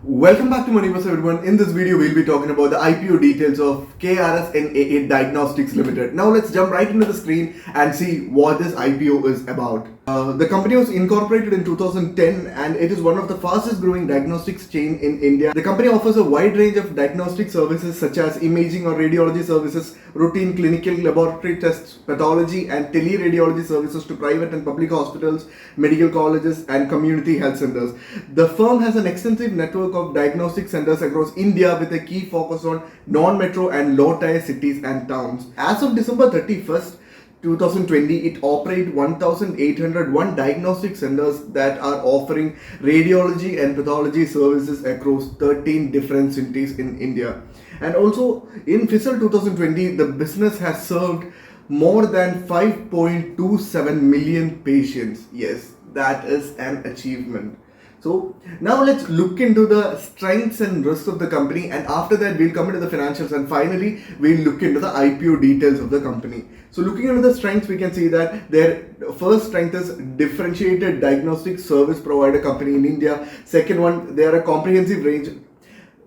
Welcome back to Moneyverse everyone. In this video, we'll be talking about the IPO details of Krsnaa Diagnostics Limited. Now let's jump right into the screen and see what this IPO is about. The company was incorporated in 2010 and it is one of the fastest growing diagnostics chain in India. The company offers a wide range of diagnostic services such as imaging or radiology services, routine clinical laboratory tests, pathology and teleradiology services to private and public hospitals, medical colleges and community health centers. The firm has an extensive network of diagnostic centers across India with a key focus on non-metro and low-tier cities and towns. As of December 31st, 2020, it operated 1,801 diagnostic centers that are offering radiology and pathology services across 13 different cities in India. And also in fiscal 2020, the business has served more than 5.27 million patients. Yes, that is an achievement. So now let's look into the strengths and risks of the company, and after that we'll come into the financials, and finally we'll look into the IPO details of the company. So looking into the strengths, we can see that their first strength is differentiated diagnostic service provider company in India. Second one, they are a comprehensive range.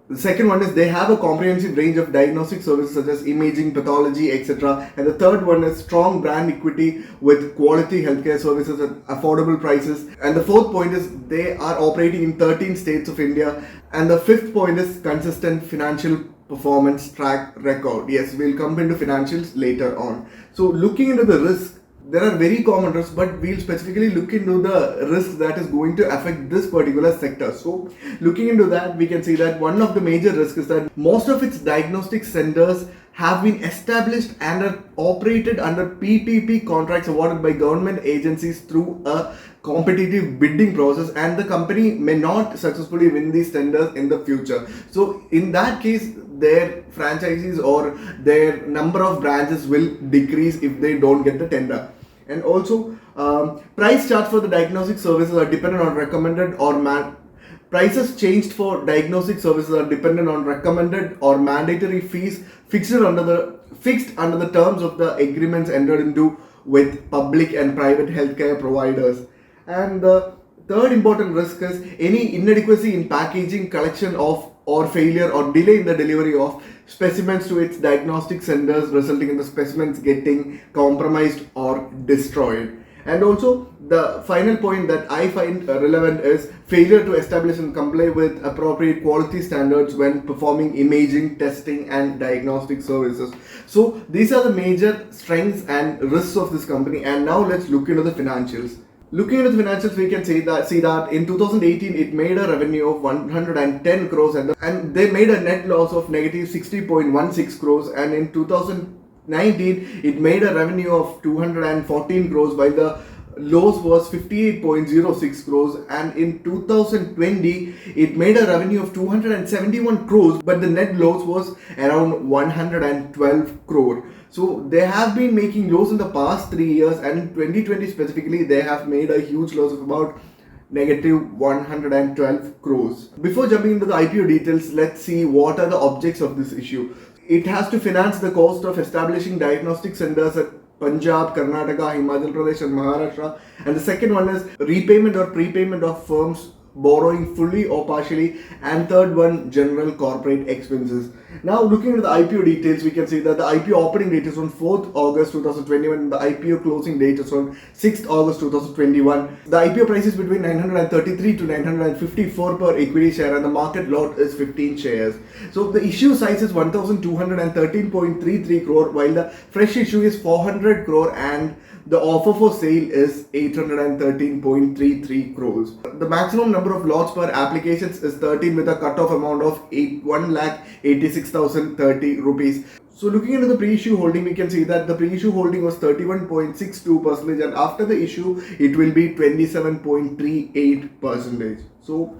The second one is they have a comprehensive range of diagnostic services such as imaging, pathology, etc. And the third one is strong brand equity with quality healthcare services at affordable prices. And the fourth point is they are operating in 13 states of India. And the fifth point is consistent financial performance track record. Yes, we'll come into financials later on. So looking into the risk, there are very common risks, but we'll specifically look into the risks that is going to affect this particular sector. So looking into that, we can see that one of the major risks is that most of its diagnostic centers have been established and are operated under PPP contracts awarded by government agencies through a competitive bidding process, and the company may not successfully win these tenders in the future. So in that case, their franchises or their number of branches will decrease if they don't get the tender. And also price charts for the diagnostic services are dependent on recommended or prices changed for diagnostic services are dependent on recommended or mandatory fees fixed under the terms of the agreements entered into with public and private healthcare providers. And the third important risk is any inadequacy in packaging, collection of, or failure or delay in the delivery of specimens to its diagnostic centers, resulting in the specimens getting compromised or destroyed. And also the final point that I find relevant is failure to establish and comply with appropriate quality standards when performing imaging, testing and diagnostic services. So these are the major strengths and risks of this company. And now let's look into the financials. Looking at the financials, we can see that in 2018 it made a revenue of 110 crores and they made a net loss of negative 60.16 crores, and in 2019 it made a revenue of 214 crores while the loss was 58.06 crores, and in 2020 it made a revenue of 271 crores but the net loss was around 112 crore. So they have been making loss in the past 3 years, and in 2020 specifically they have made a huge loss of about negative 112 crores. Before jumping into the IPO details, let's see what are the objects of this issue. It has to finance the cost of establishing diagnostic centers at Punjab, Karnataka, Himachal Pradesh and Maharashtra. And the second one is repayment or prepayment of firms borrowing fully or partially, and third one, general corporate expenses. Now looking at the IPO details, we can see that the IPO opening date is on 4th August 2021 and the IPO closing date is on 6th August 2021. The IPO price is between 933 to 954 per equity share and the market lot is 15 shares. So the issue size is 1213.33 crore while the fresh issue is 400 crore and the offer for sale is 813.33 crores. The maximum number of lots per applications is 13 with a cutoff amount of 1,86,030 rupees. So looking into the pre-issue holding, we can see that the pre-issue holding was 31.62% and after the issue it will be 27.38%. So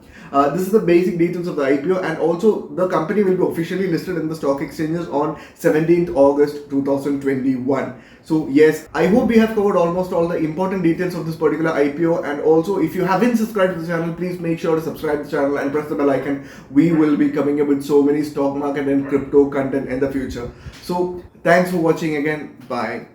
this is the basic details of the IPO, and also the company will be officially listed in the stock exchanges on 17th August 2021. So yes, I hope we have covered almost all the important details of this particular IPO, and also if you haven't subscribed to the channel, please make sure to subscribe to the channel and press the bell icon. We will be coming up with so many stock market and crypto content in the future. So thanks for watching again. Bye.